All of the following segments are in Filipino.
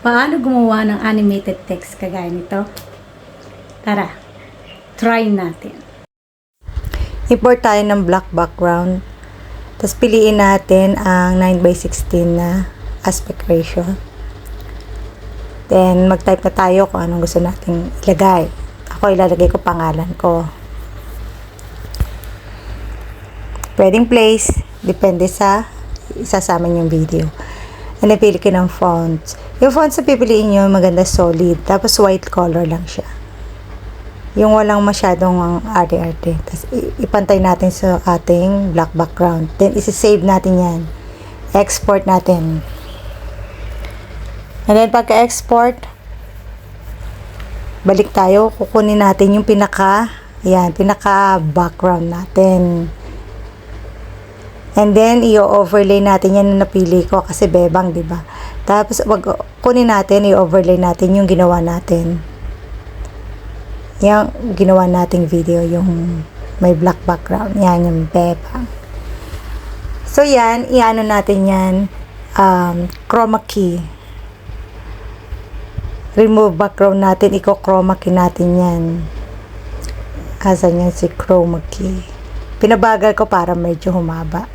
Paano gumawa ng animated text kagaya nito? Tara, try natin. Import tayo ng black background. Tapos piliin natin ang 9:16 na aspect ratio. Then mag-type na tayo kung anong gusto nating ilagay. Ako ilalagay ko pangalan ko. Pwedeng place, depende sa isasama niyong video. And napili ko ng fonts. Yung fonts na pipiliin nyo, maganda solid. Tapos white color lang siya. Yung walang masyadong arte-arte. Tapos ipantay natin sa ating black background. Then isi-save natin yan. Export natin. And then pagka-export, balik tayo. Kukunin natin yung pinaka background natin. And then, i-overlay natin yan na napili ko kasi bebang, di ba? Tapos, kunin natin, i-overlay natin yung ginawa natin. Yung ginawa nating video, yung may black background. Yan, yung bebang. So, yan, i-ano natin yan, chroma key. Remove background natin, i-chroma key natin yan. Asan yan si chroma key? Pinabagal ko para medyo humaba.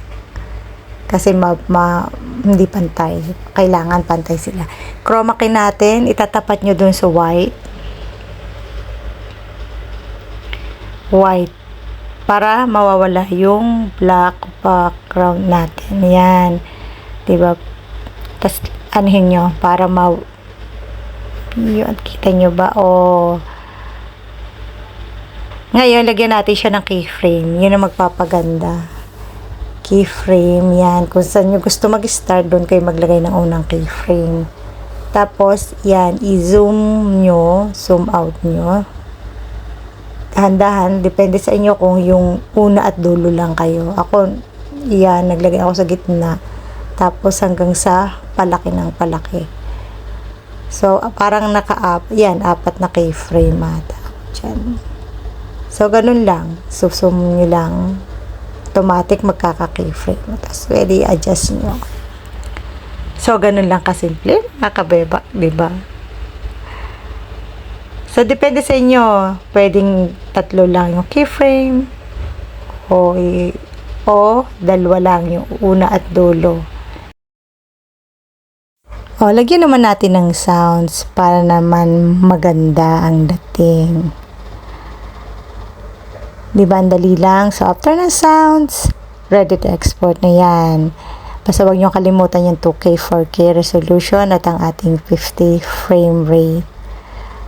Kasi hindi pantay. Kailangan pantay sila. Chroma key natin, itatapat nyo dun sa white. White. Para mawawala yung black background natin. Yan. Diba? Tapos, anuhin nyo, para yun, kita nyo ba? Ngayon, lagyan natin siya ng keyframe. Yun ang magpapaganda. Keyframe, yan. Kung saan nyo gusto mag-start, doon kayo maglagay ng unang keyframe. Tapos, yan, i-zoom nyo, zoom out nyo. Dahan-dahan, depende sa inyo kung yung una at dulo lang kayo. Ako, yan, naglagay ako sa gitna. Tapos, hanggang sa palaki ng palaki. So, parang yan, 4 na keyframe ata. Diyan. So, ganun lang. So, zoom nyo lang. Automatic magkaka-keyframe. Tapos, pwede i-adjust nyo. So, ganun lang kasimple. Makabeba, diba? So, depende sa inyo. Pwedeng 3 lang yung keyframe. O 2 lang yung una at dulo. Lagyan naman natin ng sounds para naman maganda ang dating. Diba, ang dali lang. So, after ng sounds, ready to export na yan. Basta huwag nyo kalimutan yung 2K, 4K resolution at ang ating 50 frame rate.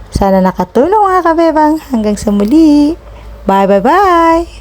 Sana nakatulong mga kabebang. Hanggang sa muli. Bye, bye, bye!